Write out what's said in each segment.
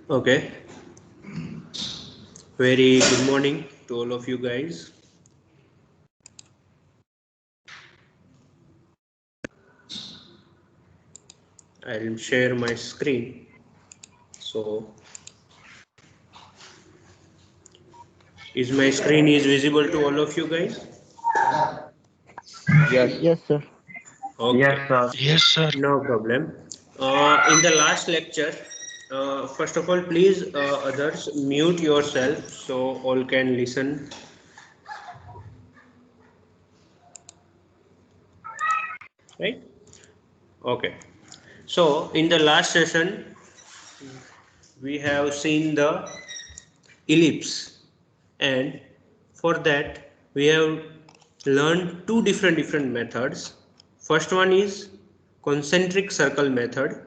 Okay, very good morning to all of you guys. I'll share my screen. So, is my screen is visible to all of you guys? Yes. Yes, sir. Okay, Yes, sir. no problem. In the last lecture, first of all, please others mute yourself so all can listen. Right? Okay. So, in the last session, we have seen the ellipse, and for that we have learned two different methods. First one is concentric circle method,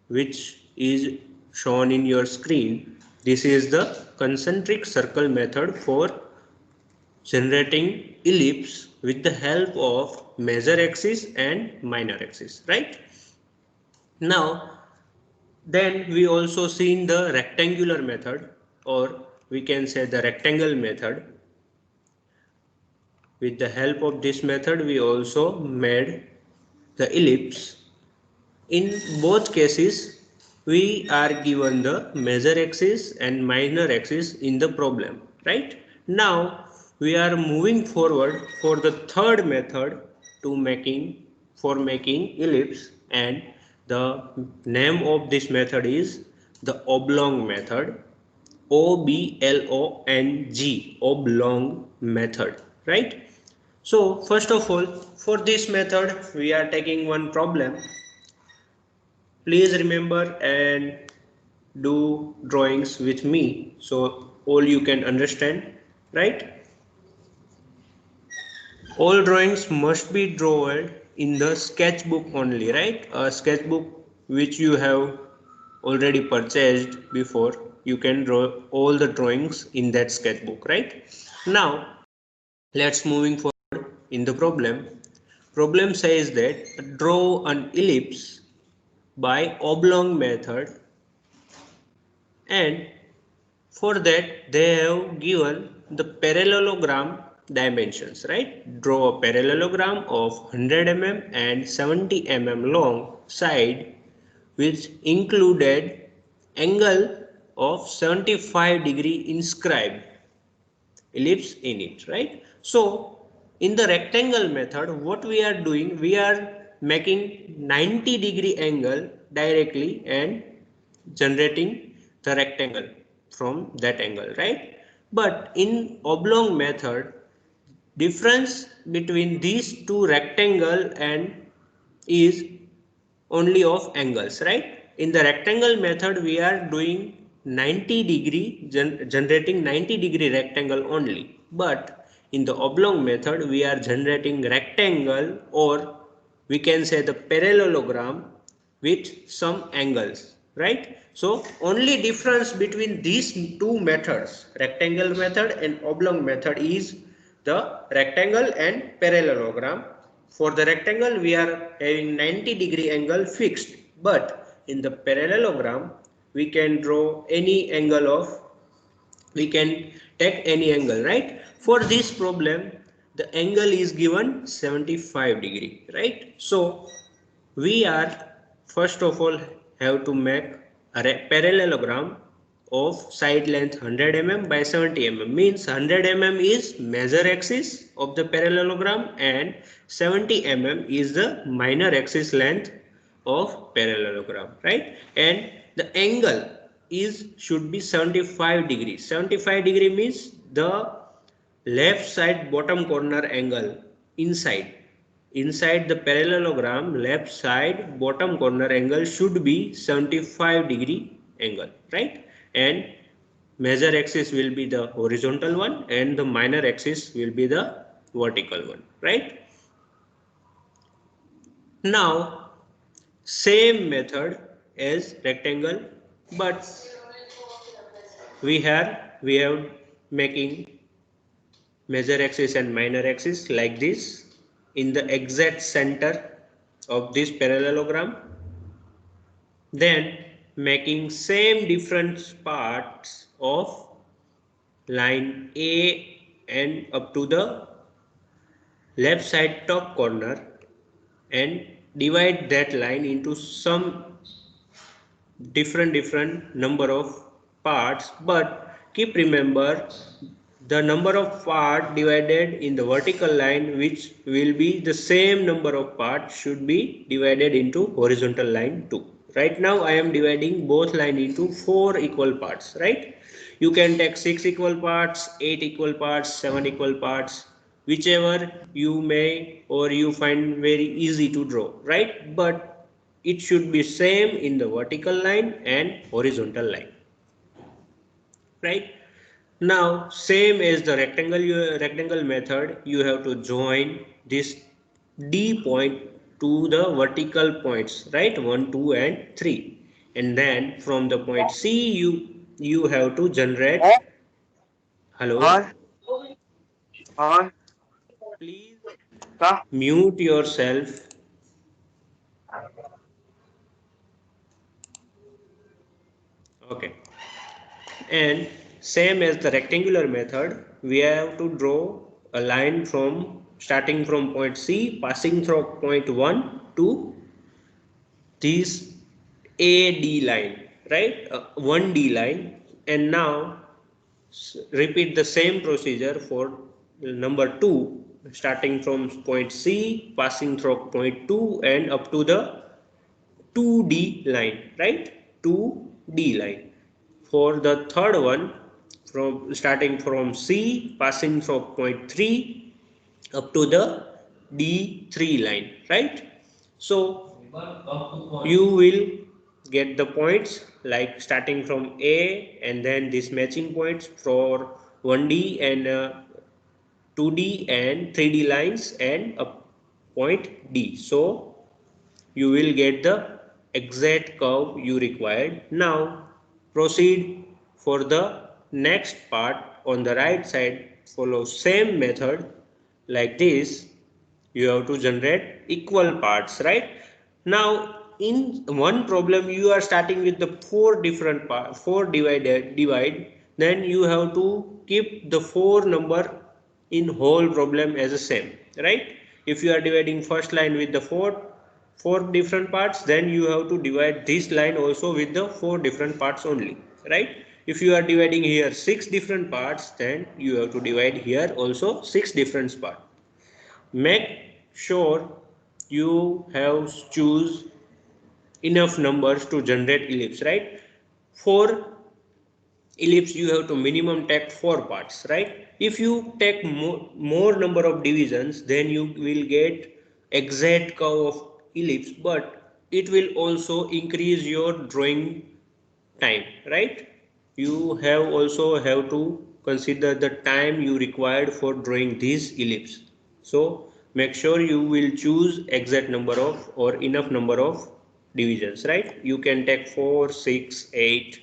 which is shown in your screen. This is the concentric circle method for generating ellipse with the help of major axis and minor axis, right? Now then we also seen the rectangular method, or we can say the rectangle method. With the help of this method we also made the ellipse. In both cases we are given the major axis and minor axis in the problem, right? Now we are moving forward for the third method to making ellipse, and the name of this method is the oblong method. OBLONG, oblong method, right? So first of all, for this method we are taking one problem. Please remember and do drawings with me so all you can understand, right? All drawings must be drawn in the sketchbook only, right? A sketchbook which you have already purchased before, you can draw all the drawings in that sketchbook, right? Now let's moving forward in the problem. Problem says that draw an ellipse by oblong method, and for that they have given the parallelogram dimensions, right? Draw a parallelogram of 100 mm and 70 mm long side which included angle of 75-degree inscribed ellipse in it, right? So in the rectangle method what we are doing, we are making 90-degree angle directly and generating the rectangle from that angle, right? But in oblong method, difference between these two rectangle and is only of angles, right? In the rectangle method we are doing 90-degree generating 90-degree rectangle only, but in the oblong method we are generating rectangle, or we can say the parallelogram with some angles, right? So only difference between these two methods, rectangle method and oblong method, is the rectangle and parallelogram. For the rectangle we are having 90-degree angle fixed, but in the parallelogram we can draw any angle of, we can take any angle, right? For this problem the angle is given 75-degree, right? So we are first of all have to make a parallelogram of side length 100 mm by 70 mm, means 100 mm is major axis of the parallelogram and 70 mm is the minor axis length of parallelogram, right? And the angle is should be 75 degrees. 75 degree means the left side bottom corner angle inside the parallelogram, left side bottom corner angle should be 75-degree angle, right? And major axis will be the horizontal one and the minor axis will be the vertical one, right? Now same method as rectangle, but we have making major axis and minor axis like this in the exact center of this parallelogram. Then making same different parts of line A and up to the left side top corner, and divide that line into some different number of parts, but keep remember the number of part divided in the vertical line, which will be the same number of parts, should be divided into horizontal line too. Right now I am dividing both line into 4 equal parts, right? You can take 6 equal parts, 8 equal parts, 7 equal parts, whichever you may or you find very easy to draw, right? But it should be same in the vertical line and horizontal line, right? Now same as the rectangle method, you have to join this D point to the vertical points, right? 1, 2 and 3, and then from the point C you have to generate, hello, और और please क्या mute yourself. Okay. And same as the rectangular method, we have to draw a line from starting from point C, passing through point 1 to this AD line, right? 1D line. And now repeat the same procedure for number 2, starting from point C, passing through point 2 and up to the 2D line, right? 2D line. For the third one, from starting from C, passing from point 3 up to the D3 line, right? So you will get the points like starting from A, and then these matching points for 1D and 2D and 3D lines and a point D. So you will get the exact curve you required. Now proceed for the next part on the right side. Follow same method like this. You have to generate equal parts, right? Now in one problem you are starting with the 4 different parts, 4 divide, then you have to keep the 4 number in whole problem as the same, right? If you are dividing first line with the 4 different parts, then you have to divide this line also with the 4 different parts only, right? If you are dividing here 6 different parts, then you have to divide here also 6 different parts. Make sure you have choose enough numbers to generate ellipse, right? For ellipse you have to minimum take 4 parts, right? If you take more number of divisions, then you will get exact curve of ellipse, but it will also increase your drawing time, right? You have also have to consider the time you required for drawing this ellipse. So make sure you will choose exact number of or enough number of divisions, right? You can take 4, 6, 8,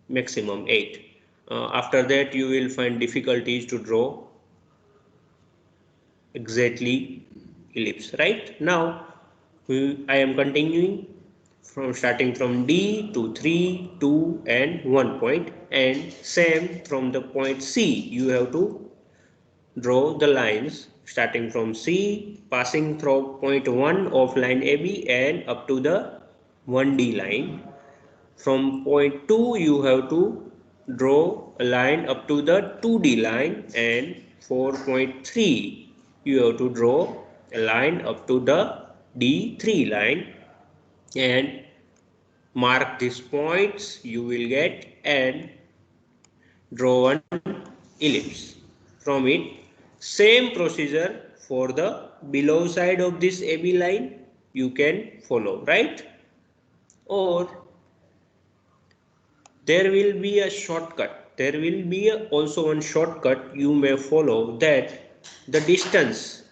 maximum 8. After that you will find difficulties to draw exactly ellipse, right? Now I am continuing from starting from D to 3, 2 and 1 point, and same from the point C you have to draw the lines starting from C, passing through point 1 of line AB and up to the 1D line. From point 2 you have to draw a line up to the 2D line, and for point 3 you have to draw a line up to the D3 line, and mark these points you will get and draw an ellipse from it. Same procedure for the below side of this AB line you can follow, right? Or there will be a shortcut, there will be also one shortcut you may follow, that the distance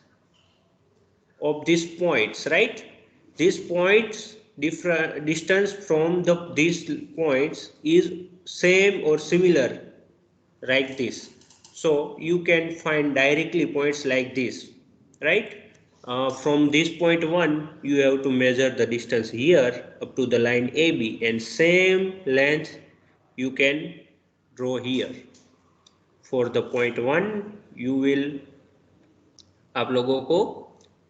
of these points, right? These points different distance from these points is same or similar, like this. So you can find directly points like this, right? From this point 1, you have to measure the distance here up to the line AB, and same length you can draw here. For the point 1, you will, आप लोगों को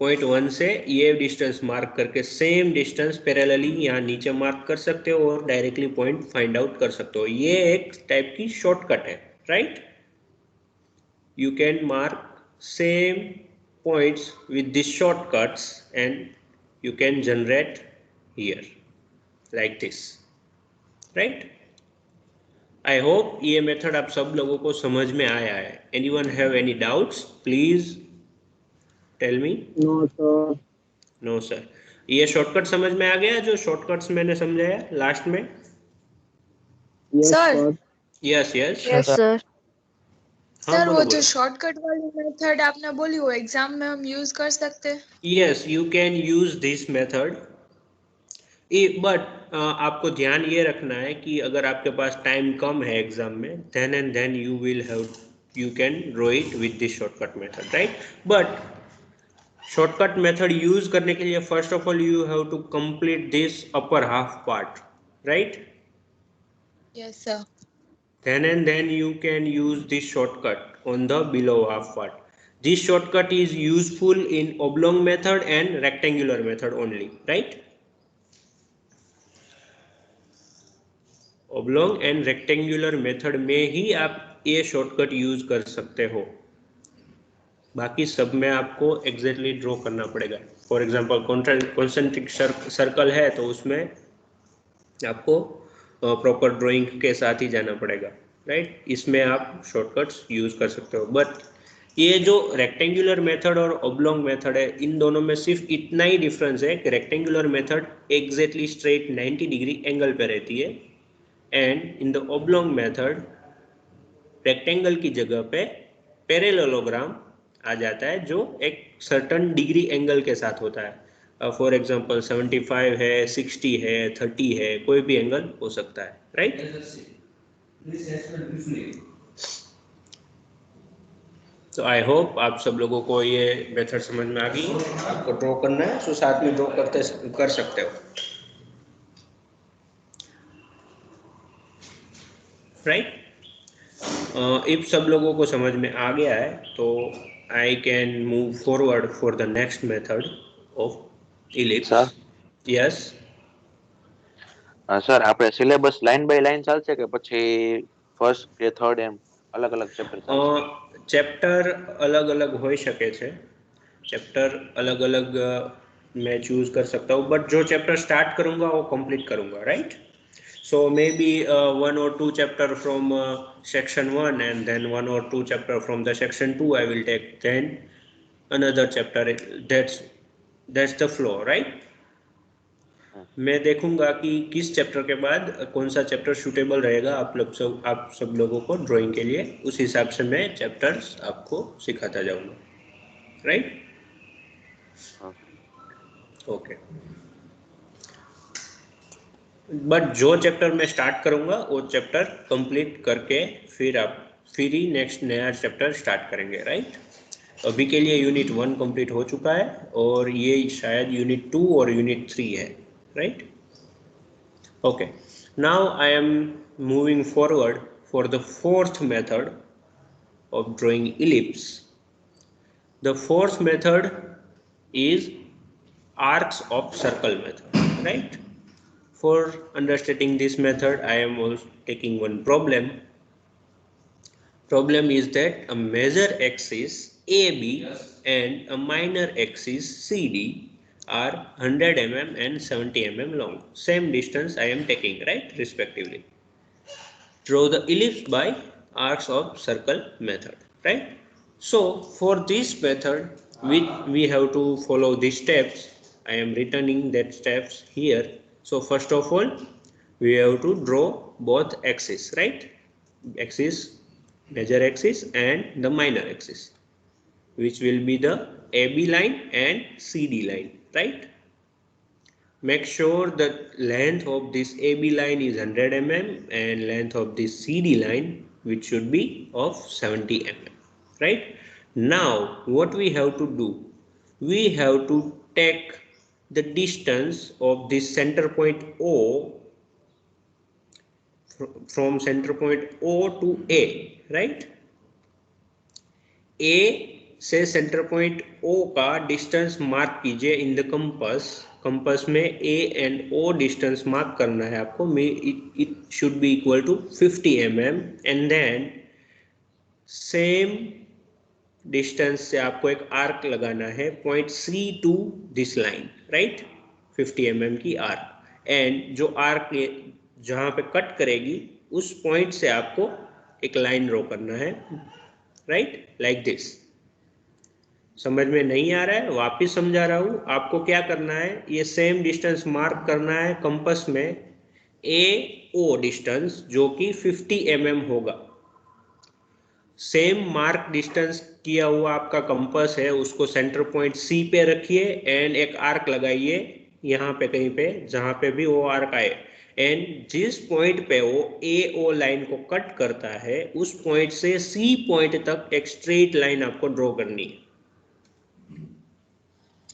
point 1 से ये distance mark करके same distance parallelly यहाँ नीचे mark कर सकते हो और डायरेक्टली पॉइंट फाइंड आउट कर सकते हो. ये एक टाइप की शॉर्टकट है, right? You can mark same points with these shortcuts and you can generate here like this, right? I hope ये मेथड आप सब लोगों को समझ में आया है. Anyone have any doubts? Please tell me. No, sir. No sir. ये शॉर्टकट समझ में आ गया जो शॉर्टकट्स मैंने समझाया लास्ट में? Yes, Sir. sir. Yes, yes. Yes sir. हाँ, सर वो बोलो, जो बोलो. शॉर्टकट वाली मेथड आपने बोली वो एग्जाम में हम यूज कर सकते हैं? Yes, you can use this method. But आपको ध्यान ये रखना है कि अगर आपके पास टाइम कम है एग्जाम में, then and then you can draw it with this shortcut method, right? But shortcut method use करने के लिए first of all you have to complete this upper half part, right? Yes sir. Then and then you can use this shortcut on the below half part. This shortcut is useful in oblong method and rectangular method only, right? Oblong and rectangular method में ही आप ये shortcut use कर सकते हो. बाकी सब में आपको एग्जैक्टली ड्रॉ करना पड़ेगा. फॉर एग्जांपल कॉन्सेंट्रिक सर्कल है तो उसमें आपको प्रॉपर ड्राइंग के साथ ही जाना पड़ेगा, राइट? इसमें आप शॉर्टकट्स यूज कर सकते हो. बट ये जो रेक्टेंगुलर मेथड और ओब्लोंग मेथड है, इन दोनों में सिर्फ इतना ही डिफरेंस है कि rectangular method exactly straight 90 degree angle पे रहती है, and in the oblong method rectangle की जगह पे पैरेललोग्राम आ जाता है जो एक सर्टन डिग्री एंगल के साथ होता है. फॉर एग्जांपल 75 है, 60 है, 30 है, कोई भी एंगल हो सकता है, राइट? तो आई होप आप सब लोगों को ये मेथड समझ में आ गई. आपको ड्रॉ करना है तो साथ में ड्रॉ कर सकते हो, राइट? इफ सब लोगों को समझ में आ गया है तो I can move forward for the next method of ellipse. Sir. Yes sir આપણે સિલેબસ લાઈન બાય લાઈન ચાલશે કે પછી ફર્સ્ટ કે થર્ડ એમ અલગ અલગ ચેપ્ટર ચાલશે? ચેપ્ટર अलग अलग हो શકે છે. चैप्टर अलग अलग मैं चूज कर सकता हूँ, बट जो चैप्टर स्टार्ट करूँगा वो कंप्लीट करूँगा, right? So maybe 1 or 2 chapter from section 1 and then 1 or 2 chapter from the section 2 I will take, then another chapter. That's the flow, right? मैं देखूंगा कि किस चैप्टर के बाद कौन सा चैप्टर सूटेबल रहेगा आप सब लोगों को ड्राइंग के लिए. उस हिसाब से मैं चैप्टर्स आपको सिखाता जाऊंगा, राइट? ओके. बट जो चैप्टर मैं स्टार्ट करूंगा वो चैप्टर कंप्लीट करके फिर ही नेक्स्ट नया चैप्टर स्टार्ट करेंगे, राइट? अभी के लिए यूनिट 1 कंप्लीट हो चुका है और ये शायद यूनिट 2 और यूनिट 3 है, right? Okay. Now I am moving forward for the fourth method of drawing ellipse. The fourth method is arcs of circle method, right? For understanding this method I am also taking one problem. Problem is that a major axis AB and a minor axis CD are 100 mm and 70 mm long. Same distance I am taking, right, respectively. Draw the ellipse by arcs of circle method, right? So for this method we have to follow these steps. I am returning that steps here. So first of all we have to draw both axes, right? Axis, major axis and the minor axis, which will be the AB line and CD line, right? Make sure that length of this AB line is 100 mm and length of this CD line which should be of 70 mm, right? Now what we have to do, we have to take the distance of this center point O from center point O to A, right? A से centre point O का distance mark कीजिए in the compass में A and O distance mark करना है आपको. It should be equal to 50 mm and then same distance से आपको एक आर्क लगाना है point C to this line, right? 50 mm की आर्क, एंड जो आर्क जहां पे कट करेगी उस पॉइंट से आपको एक लाइन ड्रॉ करना है, राइट? Like this. समझ में नहीं आ रहा है? वापिस समझा रहा हूं. आपको क्या करना है, ये सेम डिस्टेंस मार्क करना है कंपास में AO डिस्टेंस जो कि 50 mm होगा. सेम मार्क डिस्टेंस किया हुआ आपका कंपास है, उसको सेंटर पॉइंट C पे रखिए एंड एक आर्क लगाइए यहाँ पे कहीं पे, जहां पे भी वो आर्क आए, एंड जिस पॉइंट पे वो AO लाइन को कट करता है उस पॉइंट से C पॉइंट तक एक स्ट्रेट लाइन आपको ड्रॉ करनी है.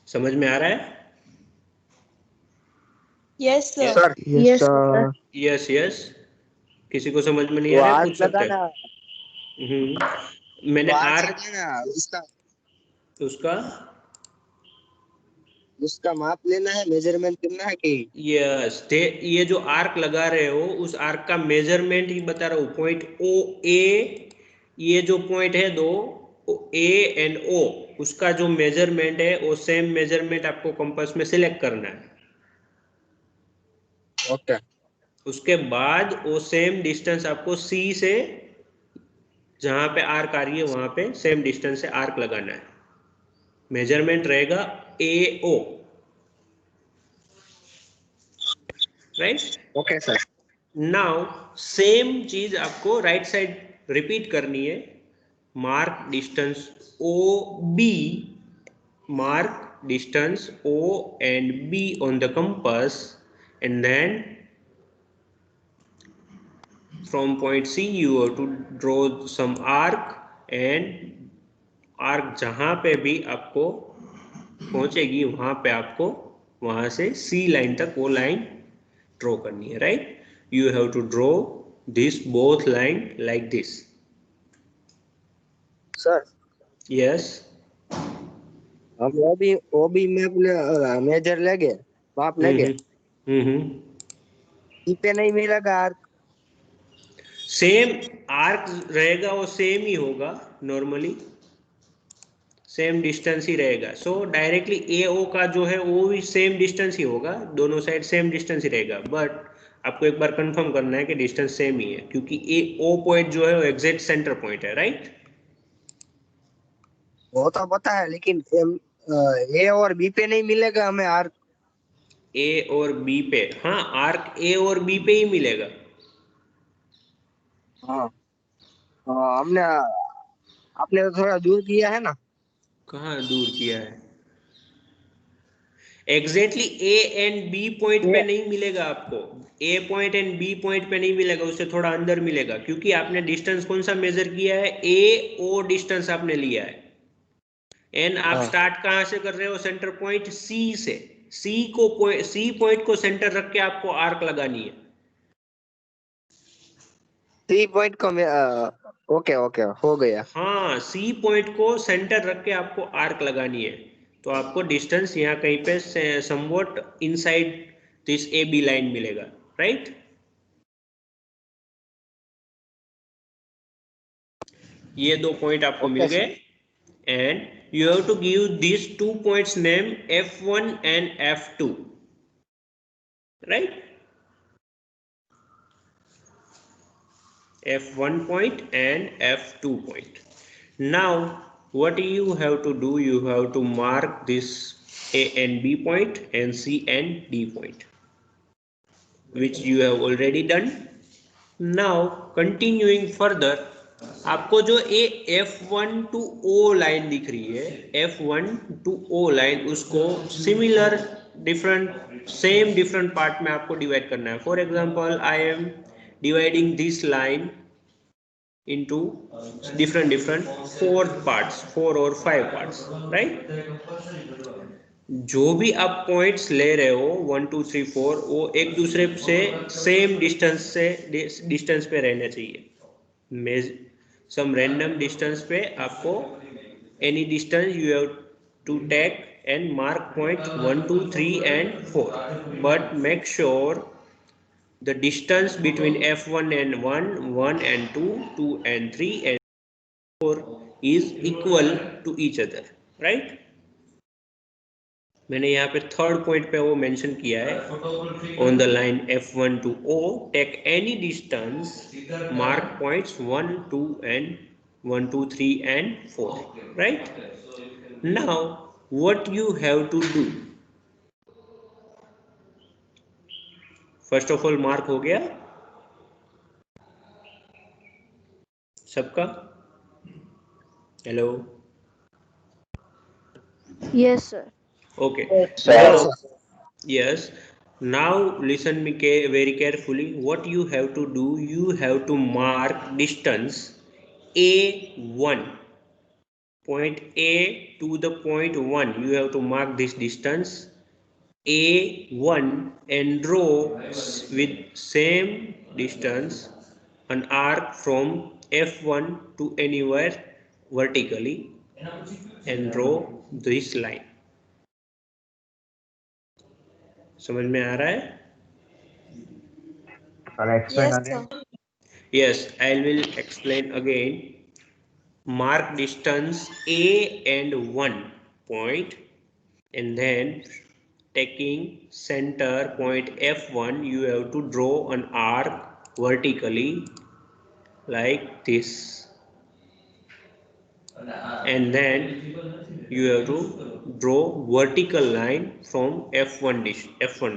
समझ में आ रहा है? Yes sir. Sir Yes, sir. Yes yes. किसी को समझ में नहीं आ रहा है पूछ सकते हैं. मैंने आर्क उसका उसका माप लेना है, मेजरमेंट करना है कि यस. ये जो आर्क लगा रहे हो उस आर्क का मेजरमेंट ही बता रहा हूँ. पॉइंट OA, ये जो पॉइंट है दो A एंड O, उसका जो मेजरमेंट है वो सेम मेजरमेंट आपको कंपास में सिलेक्ट करना है. ओके. उसके बाद वो सेम डिस्टेंस आपको C से जहां पे आर्क आ रही है वहां पे सेम डिस्टेंस से आर्क लगाना है. मेजरमेंट रहेगा AO, right? Okay sir. Now same चीज आपको राइट साइड रिपीट करनी है. Mark distance OB, mark distance O and B on the compass, and then from point C you have to draw some arc, and arc जहां पे भी आपको पहुंचेगी वहां पे आपको वहां से C लाइन तक वो लाइन ड्रॉ करनी है, right? You have to draw this both line like this. Sir yes. हम ओबी में मेजर लेंगे, माप लेंगे, ई पे नहीं मिलेगा आर्क. सेम आर्क रहेगा, वो सेम ही होगा, नॉर्मली सेम डिस्टेंस ही रहेगा. सो डायरेक्टली AO का जो है वो भी सेम डिस्टेंस ही होगा, दोनों साइड सेम डिस्टेंस ही रहेगा. बट आपको एक बार कंफर्म करना है कि डिस्टेंस सेम ही है, क्योंकि AO पॉइंट जो है वो एग्जैक्ट सेंटर पॉइंट है, राइट? वो तो पता है, लेकिन ए और बी पे नहीं मिलेगा हमें आर्क. A और B पे, हाँ, आर्क A और B पे ही मिलेगा. हाँ. हमने आपने तो थोड़ा दूर किया है ना. कहाँ दूर किया है? Exactly A and B point पे नहीं मिलेगा आपको. A point and B point पे नहीं मिलेगा, उससे थोड़ा अंदर मिलेगा, क्योंकि आपने डिस्टेंस कौन सा मेजर किया है? AO डिस्टेंस आपने लिया है. एंड आप स्टार्ट कहाँ से कर रहे हो? सेंटर पॉइंट C से. C पॉइंट को सेंटर रख के आपको आर्क लगानी है. सी पॉइंट को ओके ओके हो गया. हाँ, C पॉइंट को सेंटर रख के आपको आर्क लगानी है. तो आपको डिस्टेंस यहाँ कहीं पे somewhat inside this AB line मिलेगा, राइट? ये दो पॉइंट आपको मिल गए, and you have to give these 2 points name F1 and F2, right? F1 point and F2 point. Now what you have to do, you have to mark this A and B point and C and D point, which you have already done. Now continuing further, आपको जो F1 to O line दिख रही है, F1 to O line, उसको similar different part में आपको divide करना है. For example, I am dividing this line into different 4 or 5 parts, right? जो भी आप पॉइंट्स ले रहे हो 1 2 3 4 वो एक दूसरे से सेम डिस्टेंस पे रहने चाहिए। सम रैंडम डिस्टेंस पे आपको any distance you have to take and mark point 1 2 3 and 4, but make sure the distance between f1 and 1 1 and 2 2 and 3 and 4 is equal to each other, right? मैंने यहाँ पे third point पे वो mention किया है, on the line f1 to o take any distance, mark points 1 2 and 1 2 3 and 4, right? Now what you have to do, first of all mark हो गया सबका? Hello? Yes, sir. Okay. Sir. Now, yes, now listen me very carefully. What you have to do, you have to mark distance a1, point a to the point 1, you have to mark this distance a1 and draw with same distance an arc from f1 to anywhere vertically and draw this line. समझ में आ रहा है? Yes, sir. Yes, I will explain again. Mark distance a and 1 point, and then taking center point f1 you have to draw an arc vertically like this, and then you have to draw vertical line from f1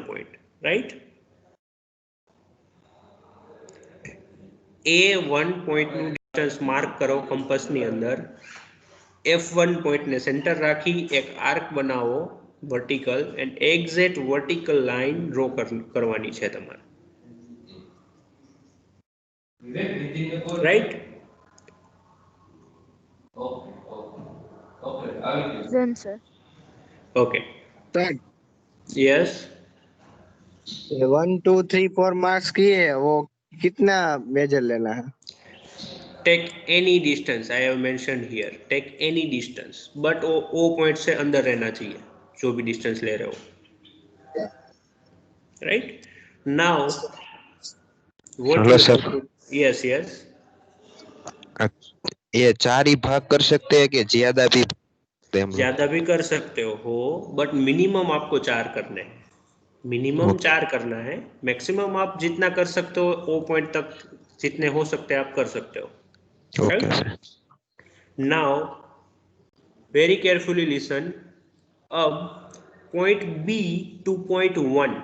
point, right? a1 point નું distance mark કરો કંપાસની અંદર, f1 point ને centre રાખી એક arc બનાવો vertical and exact vertical line draw કરવાની છે તમારે, right? Then, sir. Okay, sir yes. 1 2 3 4 marks किए वो कितना मेजर लेना है? Take any distance, I have mention here, take any distance, but O point से अंदर रहना चाहिए जो भी डिस्टेंस ले रहे हो, right? Now what hello you sir, yes yes, ये 4 ही भाग कर सकते हैं कि ज्यादा भी सकते हैं हम लोग? ज्यादा भी कर सकते हो बट मिनिमम आपको 4 करने हैं, मिनिमम 4 करना है, मैक्सिमम आप जितना कर सकते हो ओ पॉइंट तक जितने हो सकते हैं आप कर सकते हो, okay right? Sir. Now very carefully listen. अब point B to point 1,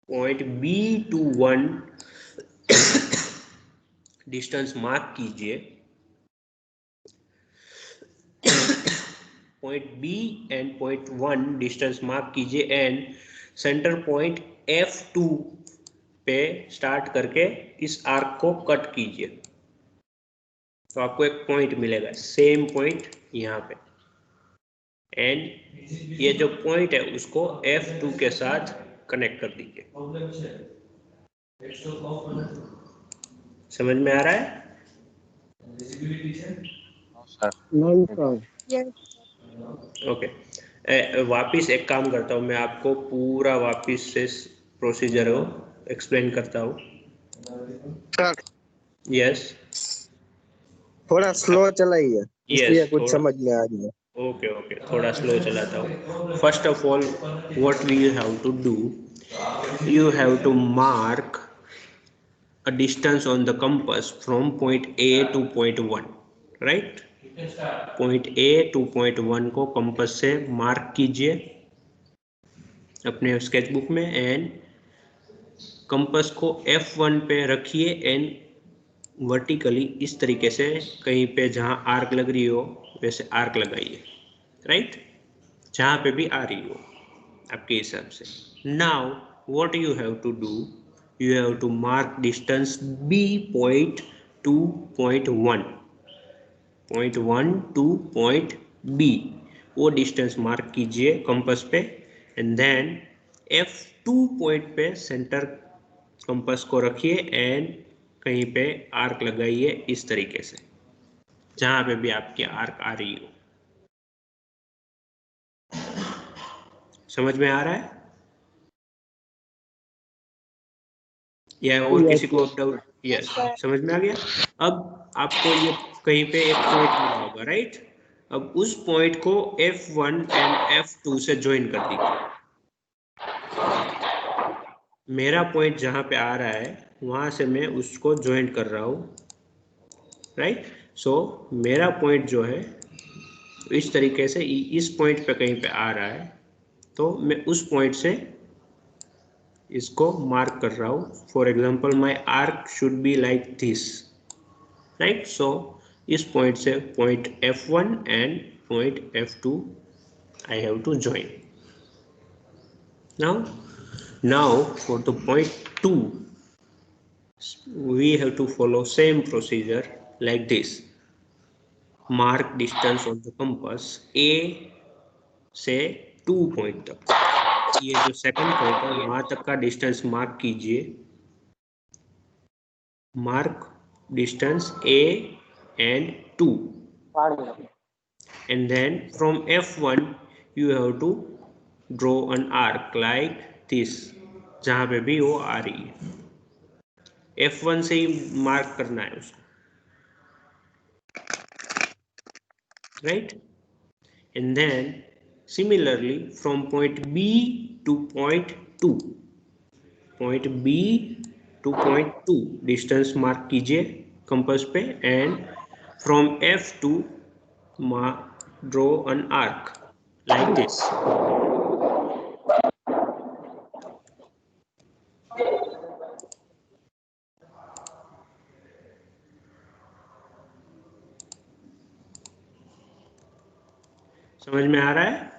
point B to 1 distance mark कीजिए, point B and point 1 distance mark कीजिए एंड सेंटर पॉइंट F2 पे स्टार्ट करके इस आर्क को कट कीजिए, तो आपको एक पॉइंट मिलेगा, सेम पॉइंट यहाँ पे, एंड ये जो पॉइंट है उसको F2 के साथ कनेक्ट कर दीजिए। समझ में आ रहा है? नहीं सर। Yes. ओके, वापिस एक काम करता हूँ, मैं आपको पूरा वापिस से प्रोसीजर हो एक्सप्लेन करता हूँ। सर यस थोड़ा स्लो चलाइए, इसलिए कुछ थोड़ा, समझ में आ रही है। ओके ओके, थोड़ा स्लो चलाता हूँ। First of all what we have to do, you have to mark a distance on the compass from point A to point 1, right? point A to point 1 को कंपास से mark कीजिए अपने sketchbook में and compass को F1 पे रखिए and vertically इस तरीके से कहीं पे जहाँ आर्क लग रही हो वैसे आर्क लगाइए, राइट? जहाँ पे भी आ रही हो आपके हिसाब से। Now what you have to do, you have to mark distance B point to point one to point B, वो डिस्टेंस मार्क कीजिए कंपास पे, एंड देन F2 पॉइंट पे सेंटर कंपास को रखिए एंड कहीं पे आर्क लगाइए इस तरीके से, जहां पे भी आपकी आर्क आ रही हो। समझ में आ रहा है या और किसी को डाउट? यस, समझ में आ गया। अब आपको ये कहीं पे एक पॉइंट मिला होगा, राइट? अब उस पॉइंट को F1 एंड F2 से ज्वाइन कर दीजिए। मेरा पॉइंट जहां पे आ रहा है वहां से मैं उसको ज्वाइन कर रहा हूँ, राइट? सो मेरा पॉइंट जो है इस तरीके से इस पॉइंट पे कहीं पे आ रहा है, तो मैं उस पॉइंट से इसको मार्क कर रहा हूँ। For example my arc should be like this, right? So इस पॉइंट से point F1 and point F2 I have to join. Now for the point 2, we have to follow same procedure like this. Mark distance on the compass A से 2 point तक, ये जो second point है वहां तक का distance mark कीजिए। Mark distance A and 2, and then from F1 you have to draw an arc like this, जहां पे भी वो आ रही है F1 से ही मार्क करना है उसको, right? And then similarly from point B to point 2, point B to point 2 distance mark कीजिए कंपास पे, and from F2 draw an arc like this. समझ में आ रहा है?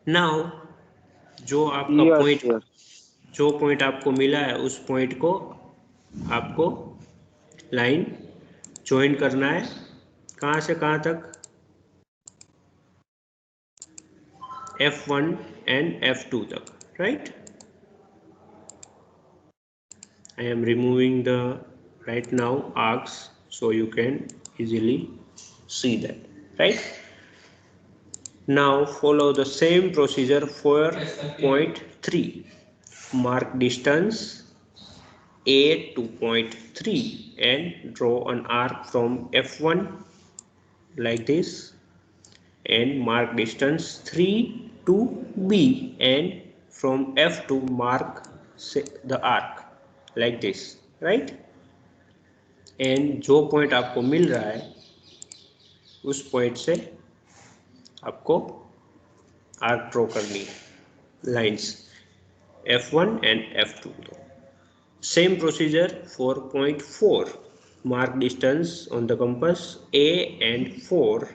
नाउ जो आपका पॉइंट जो पॉइंट आपको मिला है उस पॉइंट को आपको लाइन ज्वाइन करना है, कहाँ से कहाँ तक? F1 and F2 तक, right? I am removing the right now arcs so you can easily see that, right? Now follow the same procedure for point 3. Mark distance A to point 3 and draw an arc from F1 like this, and mark distance 3 to B, and from F2 mark the arc like this, right? and जो point आपको मिल रहा है उस point से आपको arc draw करनी है, lines F1 and F2। Same procedure for point 4. Mark distance on the compass A and 4.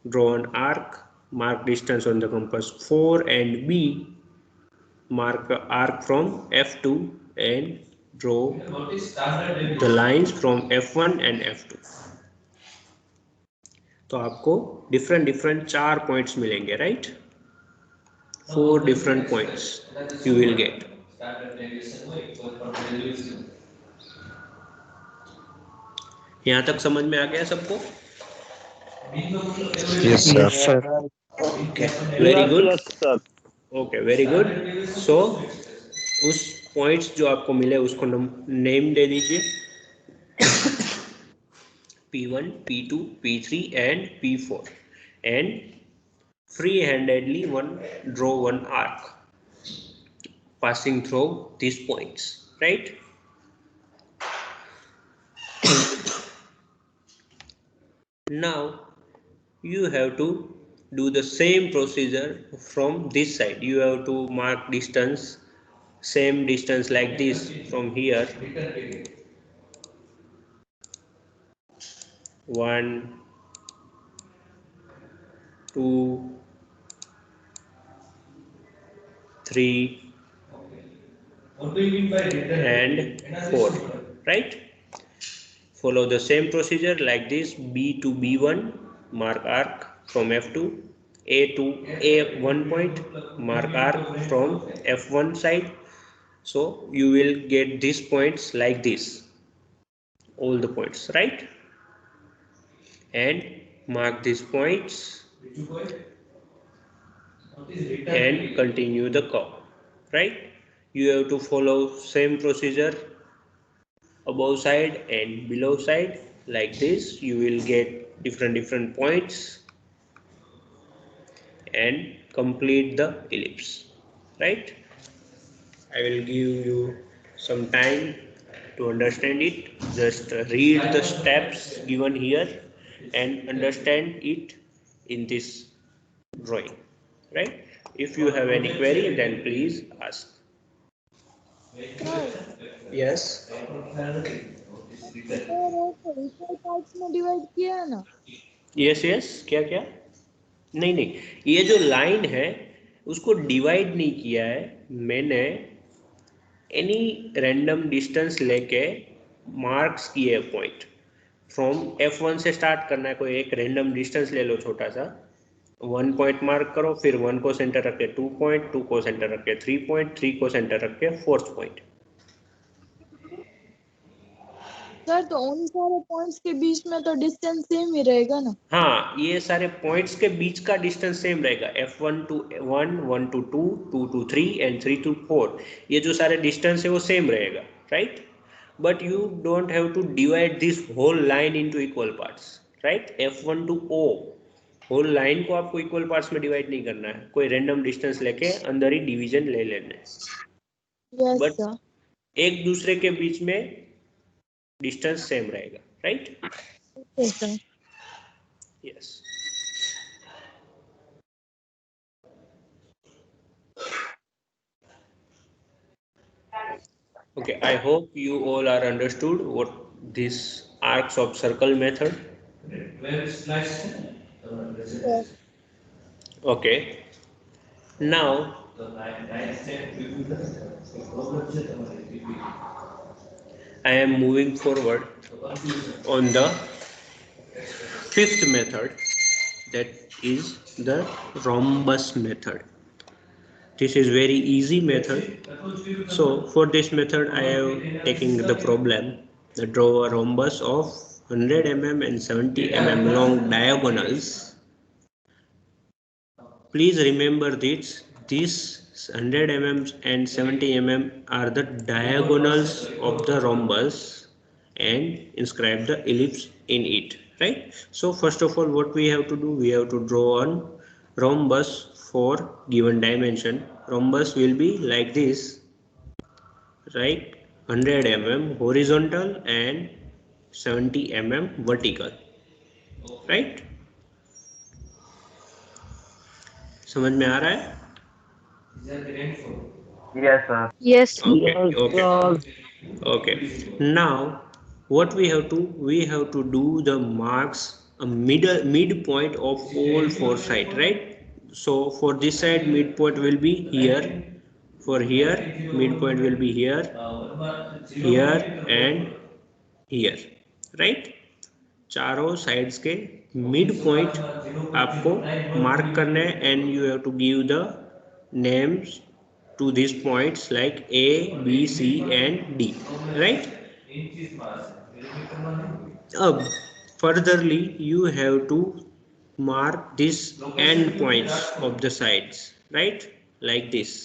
Draw an arc. Mark distance on the compass 4 and B. Mark an arc from F2 and draw the lines from F1 and F2. तो आपको different different 4 points मिलेंगे, right? 4 different points you will get. यहाँ तक समझ में आ गया सबको? Yes sir. Okay, very good. Okay, very good. So उस पॉइंट्स जो आपको मिले उसको नेम दे दीजिए, P1, P2, P3 and P4, and free-handedly draw one arc passing through these points, right? Now you have to do the same procedure from this side. You have to mark distance, same distance like this from here, 1, 2, 3 and 4, right? Follow the same procedure like this. B to B1, mark arc from F2. A to A1 point, mark arc from F1 side. So you will get these points like this, all the points, right? And mark these points and continue the curve, right? You have to follow same procedure above side and below side like this. You will get different points and complete the ellipse, right? I will give you some time to understand it. Just read the steps given here and understand it in this drawing, right? If you have any query, then please ask. Sir Yes. Equal parts में divide किया है ना? Yes yes, क्या क्या? नहीं नहीं, ये जो लाइन है उसको डिवाइड नहीं किया है मैंने, एनी रैंडम डिस्टेंस लेके मार्क्स किए पॉइंट। फ्रॉम F1 से स्टार्ट करना है, कोई एक रैंडम डिस्टेंस ले लो छोटा सा, 1 पॉइंट मार्क करो, फिर 1 को सेंटर रख के 2 पॉइंट, 2 को सेंटर रख के 3 पॉइंट, 3 को सेंटर रख के 4th पॉइंट। सर तो उन सारे पॉइंट्स के बीच में तो डिस्टेंस सेम ही रहेगा ना? हाँ, ये सारे पॉइंट्स के बीच का डिस्टेंस सेम रहेगा। F1 to 1, 1 to 2, 2 to 3 and 3 to 4, ये जो सारे डिस्टेंस है वो सेम रहेगा, right? But you don't have to divide this whole line into equal parts, right? F1 to O whole line को आपको इक्वल पार्ट्स में डिवाइड नहीं करना है, कोई रैंडम डिस्टेंस लेके अंदर ही डिवीजन ले लेना है। Yes but sir. एक दूसरे के बीच में डिस्टेंस सेम रहेगा, right? Okay sir. Yes. Okay, I hope you all are understood what this arcs of circle method. Okay, now I am moving forward on the 5th method, that is the rhombus method. This is very easy method. So for this method I have taken the problem that draw a rhombus of 100 mm and 70 mm long diagonals. Please remember this 100 mm and 70 mm are the diagonals of the rhombus and inscribe the ellipse in it, right? So first of all, what we have to do, we have to draw a rhombus for given dimension. Rhombus will be like this, right? 100 mm horizontal and 70 mm vertical, right? समझ में आ रहा है? Yes, sir. Yes, sir. Okay. Now what we have to do the marks a midpoint of all 4 sides, right? So for this side midpoint will be here, for here midpoint will be here, here and here, right? चारों sides के mid point आपको mark करना है and you have to give the names to these points like A, B, C and D, right? Furtherly you have to mark these end points of the sides, right? Like this.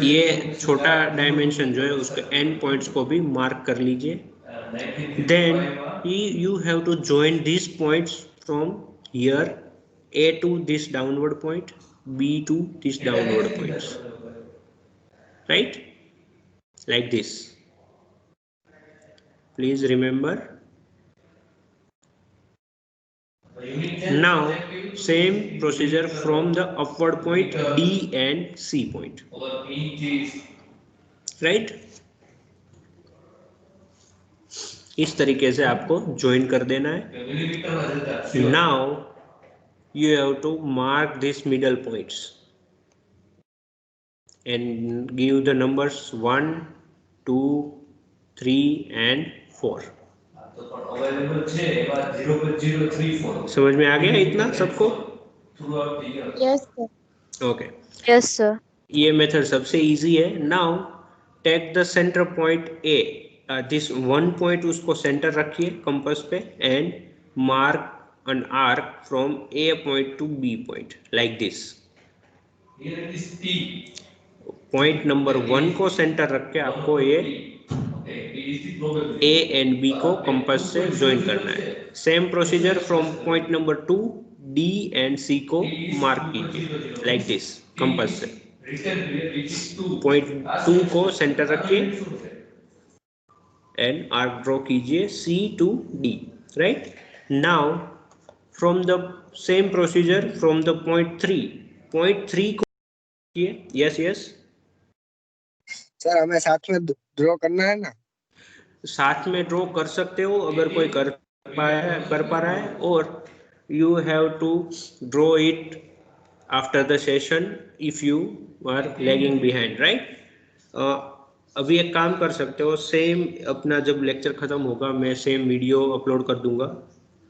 ये छोटा dimension जो है उसके and points को भी mark कर लीजिए. Then you have to join these points from here, A to this downward point, B to this downward points, right? Like this. Please remember. Now same procedure from the upward point D and C point, right? इस तरीके से आपको join कर देना है. Now you have to mark these middle points and give the numbers 1, 2, 3 and 4. समझ में आ गया इतना सबको? Yes, sir. Okay, Yes, sir. ये मेथड सबसे इजी है. Now take the centre point A, this one point उसको सेंटर रखिए कंपास पे and mark an arc from A point to B point like this. Point number 1 को centre रख के आपको ये A एंड B को कंपास से ज्वाइन करना है. Same procedure from point number 2 D and C को मार्क कीजिए लाइक दिस कंपास से. पॉइंट 2 को सेंटर रखिए एंड आर्क ड्रॉ कीजिए C to D. Right now from the same procedure from the point 3 को कीजिए. यस सर हमें साथ में ड्रॉ करना है ना? साथ में ड्रॉ कर सकते हो अगर कोई कर पा रहा है, और you have to draw it after the session if you are lagging behind. Right, अभी एक काम कर सकते हो, सेम अपना जब लेक्चर खत्म होगा मैं सेम वीडियो अपलोड कर दूंगा.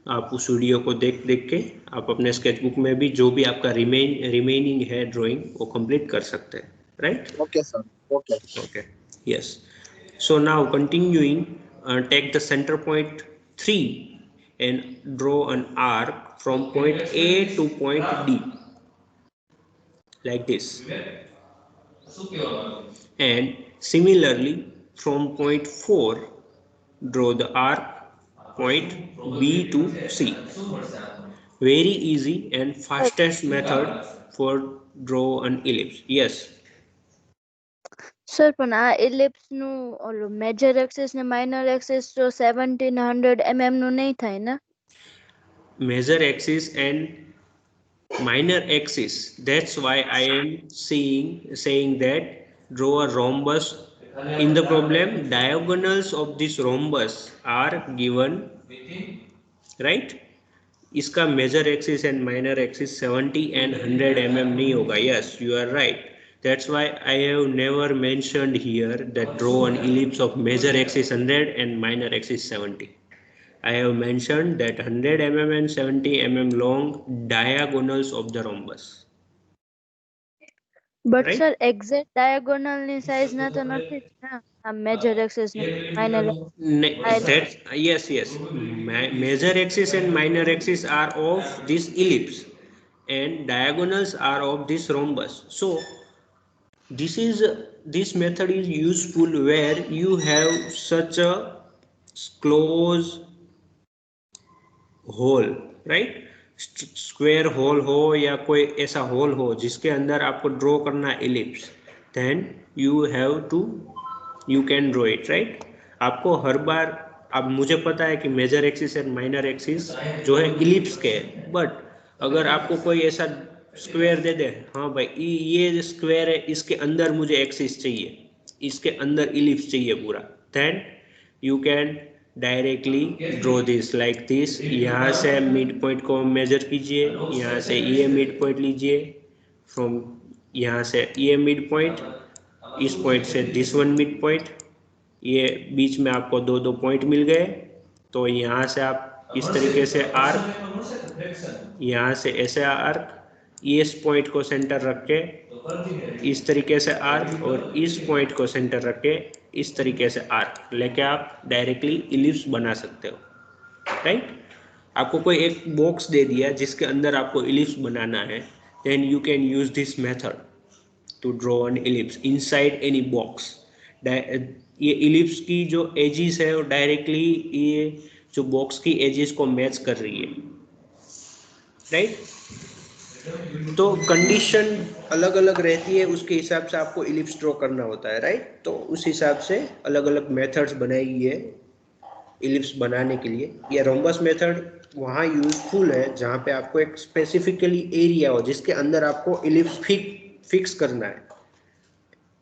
आप उस वीडियो को देख के आप अपने स्केचबुक में भी जो भी आपका रिमेनिंग है ड्राइंग वो कंप्लीट कर सकते हैं. Right, okay sir. okay, yes. So now continuing, take the center point 3 and draw an arc from point A to point D like this, and similarly from point 4 draw the arc point B to C. Very easy and fastest method for draw an ellipse. Yes. Sir પણ આ ellipse નું ઓલો major axis ને minor axis તો 1700 mm નું નહીં થાય ને? Major axis and minor axis, that's why I am saying that draw a rhombus. In the problem diagonals of this rhombus are given, right? इसका major axis and minor axis 70 and 100 mm नहीं होगा. Yes, you are right. That's why I have never mentioned here that draw an ellipse of major axis 100 and minor axis 70. I have mentioned that 100 mm and 70 mm long diagonals of the rhombus. But Right? Sir exact diagonal ની size ના તો નથી જ ને આ major axis ને minor. That's, yes. Major axis and minor axis are of this ellipse and diagonals are of this rhombus. So this method is useful where you have such a close hole, right? Square hole हो या कोई ऐसा whole हो जिसके अंदर आपको draw करना ellipse, then you can draw it. Right, आपको हर बार, अब मुझे पता है कि major axis and minor axis जो है इलिप्स के है, बट अगर आपको कोई ऐसा स्क्वायर दे दे, हाँ भाई ये स्क्वायर है, इसके अंदर मुझे एक्सिस चाहिए, इसके अंदर इलिप्स चाहिए पूरा, then you can directly draw this like this. यहाँ से मिड पॉइंट को मेजर कीजिए, यहाँ से ये मिड पॉइंट लीजिए, फ्रॉम यहाँ से ये मिड पॉइंट, इस पॉइंट से दिस वन मिड पॉइंट, ये बीच में आपको दो पॉइंट मिल गए. तो यहाँ से आप इस तरीके से आर्क, यहाँ से ऐसे आर्क, इस पॉइंट को सेंटर रख के इस तरीके से आर्क, और इस पॉइंट को सेंटर रख के इस तरीके से आर्क लेके आप डायरेक्टली इलिप्स बना सकते हो. राइट, आपको कोई एक बॉक्स दे दिया जिसके अंदर आपको इलिप्स बनाना है, then you can use this method to draw an ellipse inside any box. ये इलिप्स की जो एजिस है वो डायरेक्टली ये जो बॉक्स की एजिस को मैच कर रही है. राइट, तो कंडीशन अलग अलग रहती है, उसके हिसाब से आपको इलिप्स ड्रॉ करना होता है. राइट, तो उस हिसाब से अलग अलग मेथड्स बनाई गई है इलिप्स बनाने के लिए. ये रोम्बस मेथड वहाँ यूजफुल है जहाँ पे आपको एक स्पेसिफिकली एरिया हो जिसके अंदर आपको इलिप्स फिक्स करना है.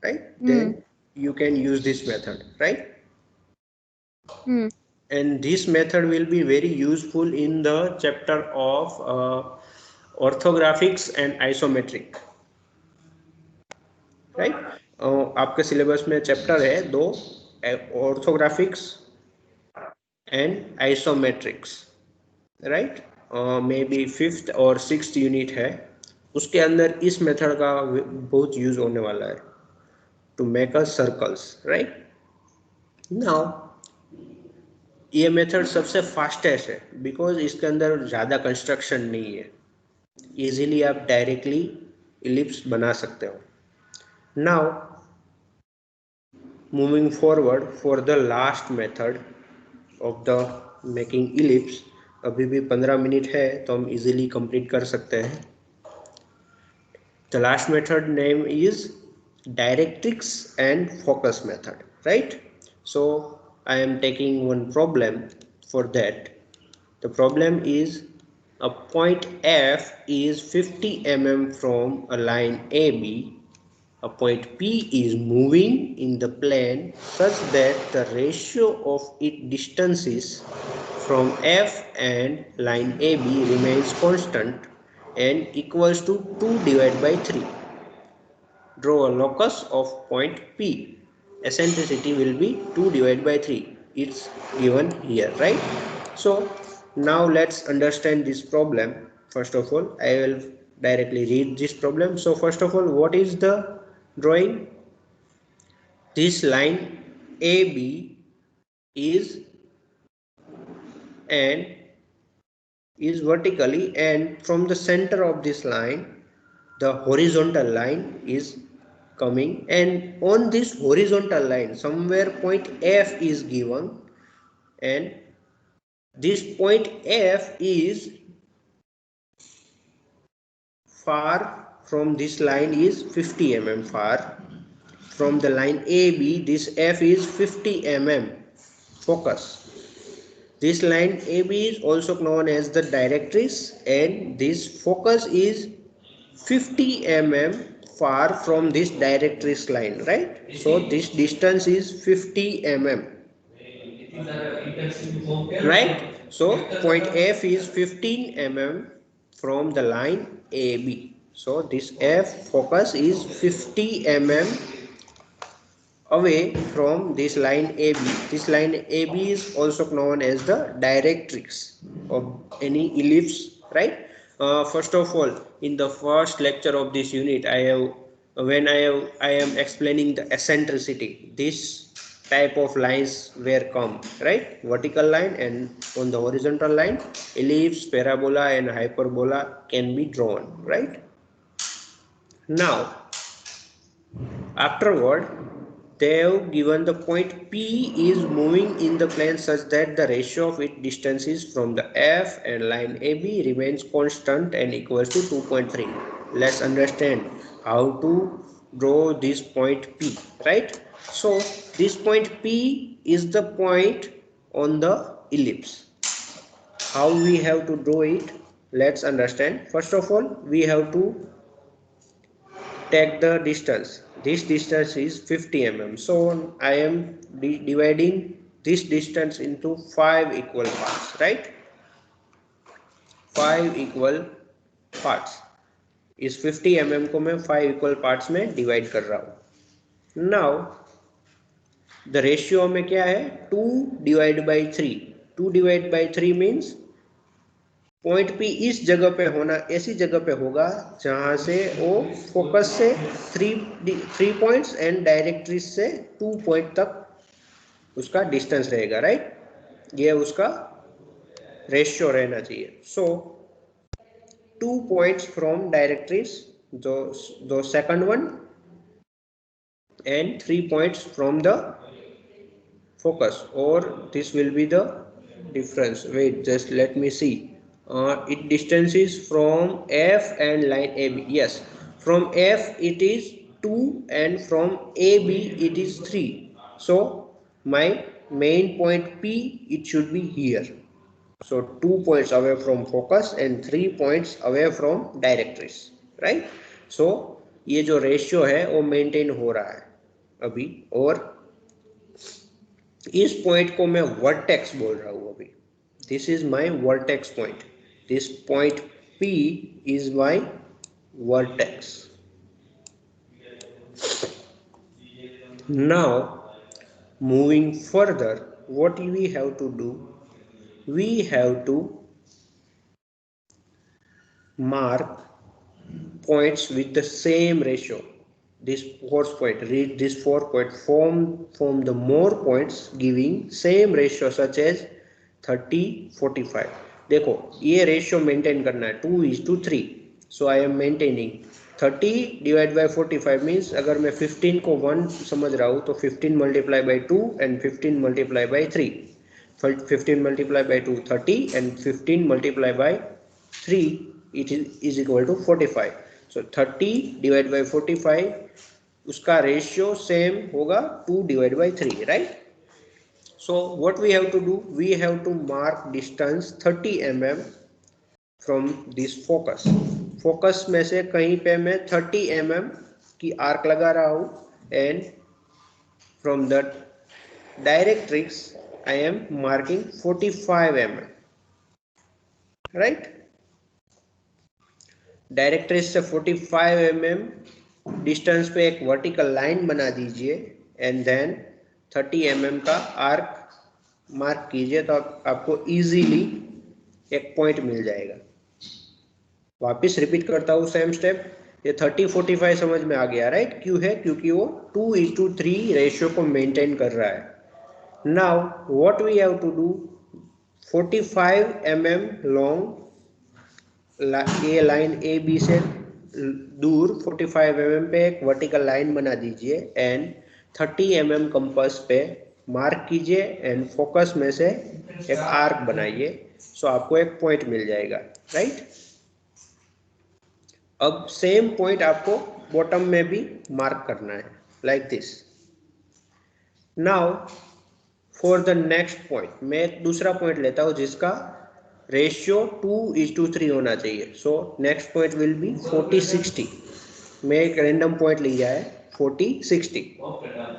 Right, then you can use this method, right? And this method will be very useful in the chapter of orthographics and isometric, right? आपके सिलेबस में चैप्टर है 2, orthographics and isometrics, right. Maybe 5th और 6th unit है, उसके अंदर इस method का बहुत यूज होने वाला है to make a circles, right. Now ये मेथड सबसे फास्टेस्ट है बिकॉज इसके अंदर ज़्यादा कंस्ट्रक्शन नहीं है, इजीली आप डायरेक्टली इलिप्स बना सकते हो। Now moving forward for the last method of the making ellipse, अभी भी 15 मिनट है तो हम इजीली कंप्लीट कर सकते हैं। The last method name is directrix and focus method, right. So I am taking one problem for that. The problem is a point F is 50 mm from a line AB. A point P is moving in the plane such that the ratio of its distances from F and line AB remains constant and equals to 2 divided by 3. Draw a locus of point P. Eccentricity will be 2 divided by 3. It's given here, right? So now let's understand this problem. First of all, I will directly read this problem. So first of all, what is the drawing? This line AB is vertically, and from the center of this line the horizontal line is coming, and on this horizontal line somewhere point F is given, and this point F is far from this line is 50 mm far from the line AB. This F is 50 mm focus. This line AB is also known as the directrix, and this focus is 50 mm far from this directrix line, right? So this distance is 50 mm, right? So point F is 15 mm from the line AB. So this F focus is 50 mm away from this line AB. This line AB is also known as the directrix of any ellipse, right? First of all, in the first lecture of this unit, I am explaining the eccentricity, this type of lines were come, right? Vertical line, and on the horizontal line, ellipse, parabola and hyperbola can be drawn, right? Now afterward, they have given the point P is moving in the plane such that the ratio of its distances from the F and line AB remains constant and equals to 2.3. Let's understand how to draw this point P, right? So this point P is the point on the ellipse. How we have to draw it? Let's understand. First of all, we have to take the distance. This distance is 50 mm. So I am dividing this distance into 5 equal parts, right? 5 equal parts. इस 50 mm को मैं 5 equal parts में divide कर रहा हूँ. Now the ratio में क्या है? 2 divided by 3. 2 divided by 3 means point P इस जगह पे होना, ऐसी जगह पे होगा जहां से वो फोकस से 3 पॉइंट्स एंड डायरेक्ट्रिक्स से 2 पॉइंट तक उसका डिस्टेंस रहेगा, राइट? ये उसका रेशियो रहना चाहिए. सो 2 पॉइंट्स फ्रॉम डायरेक्ट्रिक्स, दो second one, and 3 points from the focus, और this will be the difference. Wait, just let me see. It distances from F and line AB. Yes, from F it is 2 and from AB it is 3. So my main point P, it should be here. So 2 points away from focus and 3 points away from directrix, right? So ये जो ratio है वो maintain हो रहा है अभी, और इस पॉइंट को मैं वर्टेक्स बोल रहा हूँ अभी. This is my vertex point. This point P is my vertex. Now moving further, what we have to do? We have to mark points with the same ratio. This fourth point, read this 4 point, form the more points giving same ratio such as 30-45. देखो ये ratio maintain करना है 2:3. So I am maintaining 30 divide by 45 means अगर मैं 15 को 1 समझ रहा हूँ तो 15 multiply by 2 and 15 multiply by 3. 15 multiply by 2 30 and 15 multiply by 3 it is equal to 45. So 30 divided by 45 उसका रेशियो सेम होगा 2 divided by 3, right? So what we have to do? We have to mark distance 30 mm from this focus. Focus में से कहीं पे मैं 30 mm की arc लगा रहा हूँ and from the directrix I am marking 45 mm, right? Directrix से 45 mm डिस्टेंस पे एक वर्टिकल लाइन बना दीजिए एंड देन 30 mm का आर्क मार्क कीजिए तो आपको इजीली एक पॉइंट मिल जाएगा. वापस रिपीट करता हूँ सेम स्टेप. ये 30-45 समझ में आ गया, राइट? क्यों है? क्योंकि वो 2:3 रेशियो को मेंटेन कर रहा है. Now what we have to do, 45 mm long ये लाइन ए बी से दूर 45 mm पे एक वर्टिकल लाइन बना दीजिए एंड 30 mm कंपास पे मार्क कीजिए एंड फोकस में से एक आर्क बनाइए. सो आपको एक पॉइंट मिल जाएगा, राइट? अब सेम पॉइंट आपको बॉटम में भी मार्क करना है like this. Now for the next point मैं एक दूसरा पॉइंट लेता हूँ जिसका रेशियो 2:3 होना चाहिए. So next point will be 40-60. मैं एक रैंडम पॉइंट लिया है 40-60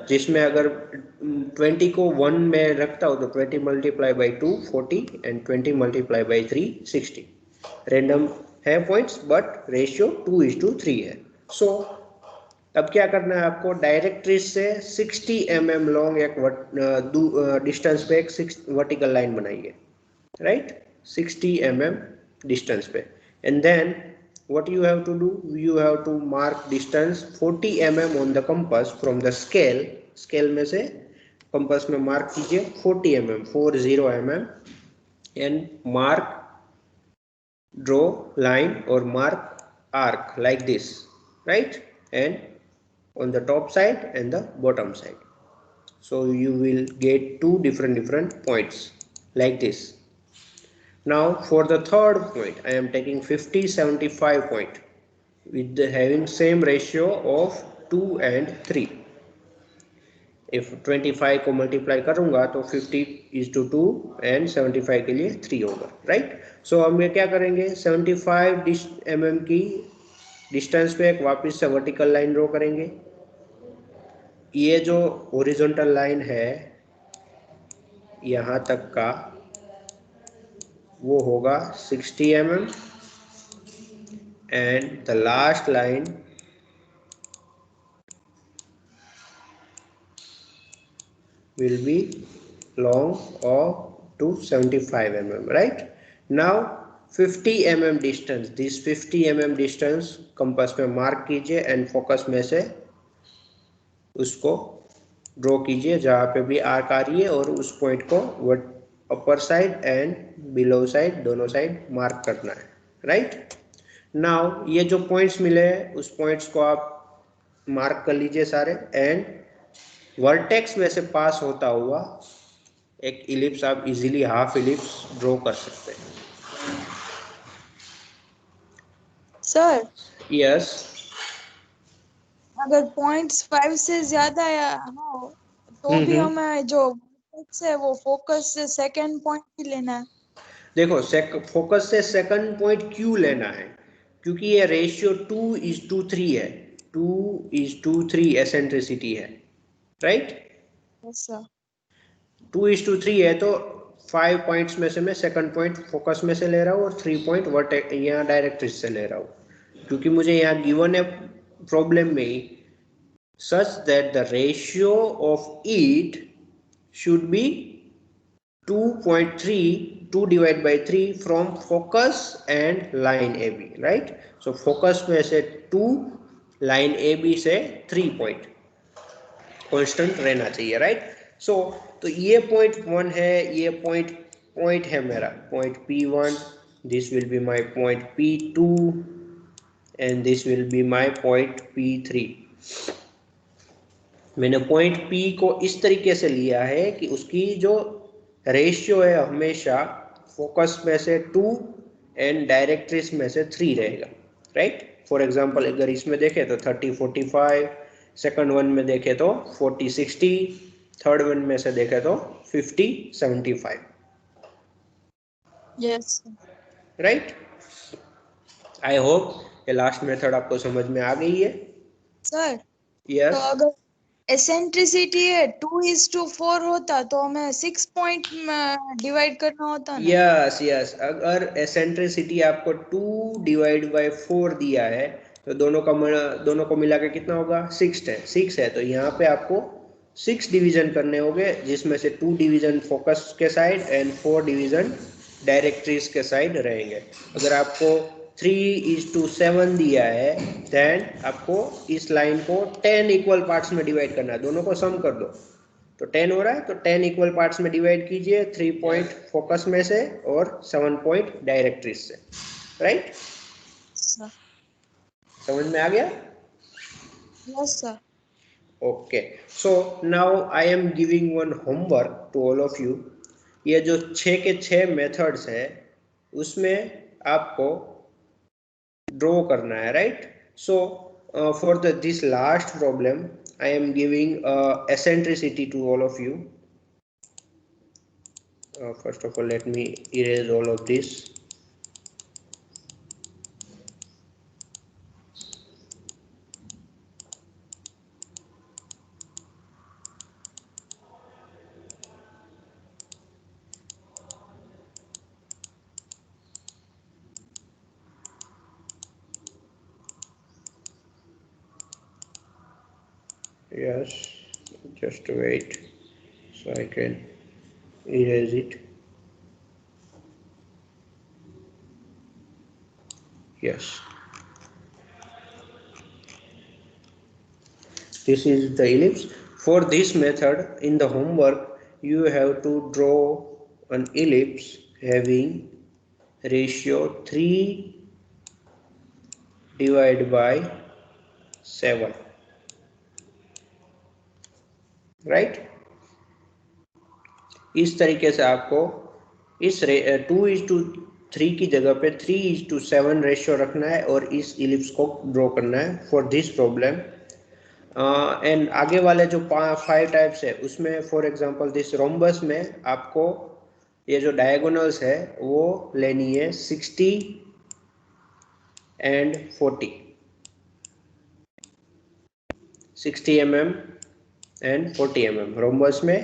जिसमें अगर 20 को 1 में रखता हूँ तो 20 multiply by 2 40 and 20 multiply by 3 60. Random है पॉइंट्स बट रेशियो 2:3 है. सो अब क्या करना है आपको, डायरेक्ट्रिक्स से 60 mm लॉन्ग एक डिस्टेंस पे एक वर्टिकल लाइन बनाइए, राइट? 60 mm distance पे and then what you have to do, you have to mark distance 40 mm on the compass from the scale. Scale में से कंपास में मार्क कीजिए 40 mm 40 mm and mark, draw line or mark arc like this, right? And on the top side and the bottom side. So you will get two different points like this. Now for the third point I am taking 50-75 point with having same ratio of 2 and 3. If 25 को multiply करूंगा तो 50:2 and 75 के लिए 3 होगा, right? सो हम ये क्या करेंगे, 75 mm की डिस्टेंस पे एक वापस से वर्टिकल लाइन ड्रॉ करेंगे. ये जो हॉरिजॉन्टल लाइन है यहाँ तक का वो होगा 60 mm and the last line will be long of to 75 mm, right? Now 50 mm distance, this 50 mm distance compass में मार्क कीजिए एंड फोकस में से उसको ड्रॉ कीजिए जहाँ पे भी आर्क आ रही है और उस पॉइंट को upper side and below side दोनों साइड मार्क करना है, राइट? नाउ ये जो पॉइंट्स मिले हैं उस पॉइंट्स को आप मार्क कर लीजिए सारे एंड वर्टेक्स में से पास होता हुआ एक इलिप्स आप इजीली हाफ इलिप्स ड्रॉ कर सकते हैं. सर यस, अगर पॉइंट्स 5 से ज्यादा या हो तो भी हमें जो है वो फोकस से सेकंड पॉइंट ही लेना है. देखो फोकस से सेकंड पॉइंट क्यों लेना है, क्योंकि ये रेशियो 2:3 है. 2:3 एसेंट्रिसिटी है, राइट? Yes sir. 2:3 है तो 5 पॉइंट्स में से मैं सेकंड पॉइंट फोकस में से ले रहा हूँ और 3 पॉइंट यहाँ डायरेक्ट्रिक्स से ले रहा हूँ, क्योंकि मुझे यहाँ गिवन है प्रॉब्लम में such that the ratio of eat should be 2.3, 2 divided by 3 from focus and line AB, right? So focus में से 2, line AB से 3 पॉइंट कांस्टेंट रहना चाहिए, राइट? सो तो ये पॉइंट 1 है, ये पॉइंट है मेरा point P1, this will be my point P2 and this will be my point P3। मैंने पॉइंट P को इस तरीके से लिया है कि उसकी जो रेशियो है हमेशा फोकस में से 2 एंड डायरेक्ट्रिक्स में से 3 रहेगा, राइट? फॉर एग्जांपल अगर इसमें देखें तो 30-45, सेकंड वन में देखें तो 40-60, थर्ड वन में से देखें तो 50-75, यस राइट? आई होप ये लास्ट मेथड आपको समझ में आ गई है। सर। तो यस, अगर एसेंट्रिसिटी है 2:4 होता तो हमें 6 पॉइंट डिवाइड करना होता ना। यस, अगर एसेंट्रिसिटी आपको 2 डिवाइड बाय 4 दिया है तो दोनों को मिला के कितना होगा? 6 है। तो यहाँ पे आपको 6 डिवीजन करने होंगे, जिसमें से 2 डिवीजन फोकस के साइड एंड 4 डिवीजन डायरेक्ट्रिक्स के साइड रहेंगे। अगर आपको 3:7 दिया है देन आपको इस लाइन को 10 इक्वल पार्ट्स में डिवाइड करना है, दोनों को सम कर दो तो 10 हो रहा है। तो 10 इक्वल पार्ट्स में डिवाइड कीजिए, 3 पॉइंट फोकस में से और 7 पॉइंट डायरेक्ट्रिक्स से, राइट? सर समझ में आ गया? Yes sir. Okay, so now I am giving one homework to all of you. ये जो 6 के 6 मेथड्स है उसमें आपको ड्रॉ करना है, right? So for this last problem I am giving eccentricity to all of you. First of all, let me erase all of this. Yes, just wait so I can erase it. Yes, this is the ellipse. For this method in the homework you have to draw an ellipse having ratio 3 divided by 7, right? इस तरीके से आपको इस 2:3 की जगह पे 3:7 ratio रखना है और इस इलिप्स को ड्रॉ करना है फॉर दिस प्रॉब्लम। एंड आगे वाले जो 5 टाइप्स है उसमें फॉर एग्जांपल दिस रोम्बस में आपको ये जो डायगोनल्स है वो लेनी है 60 and 40, 60 mm and 40 mm rhombus में।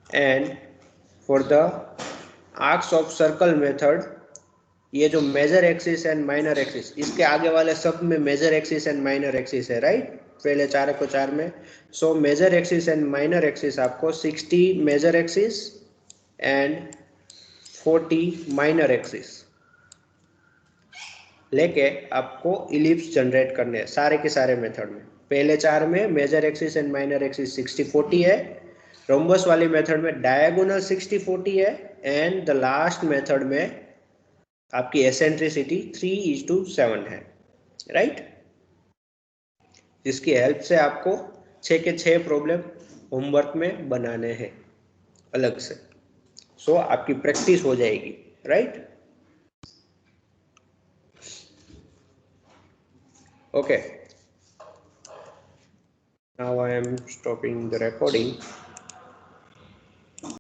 And for the arcs of circle method ये जो major axis and minor axis, इसके आगे वाले सब में major axis and minor axis है, राइट? पहले 4 को 4 में। So major axis and minor axis आपको 60 major axis and 40 minor axis लेके आपको इलिप्स जनरेट करने हैं सारे के सारे मेथड में। पहले 4 में major axis and minor axis 60-40 है, रोम्बस वाली मेथड में डायगोनल 60-40 है एंड द लास्ट मेथड में आपकी एसेंट्रिसिटी 3:7 है, राइट? जिसकी हेल्प से आपको 6 के 6 प्रॉब्लम होमवर्क में बनाने हैं अलग से। सो आपकी प्रैक्टिस हो जाएगी, right? Okay, now I am stopping the recording.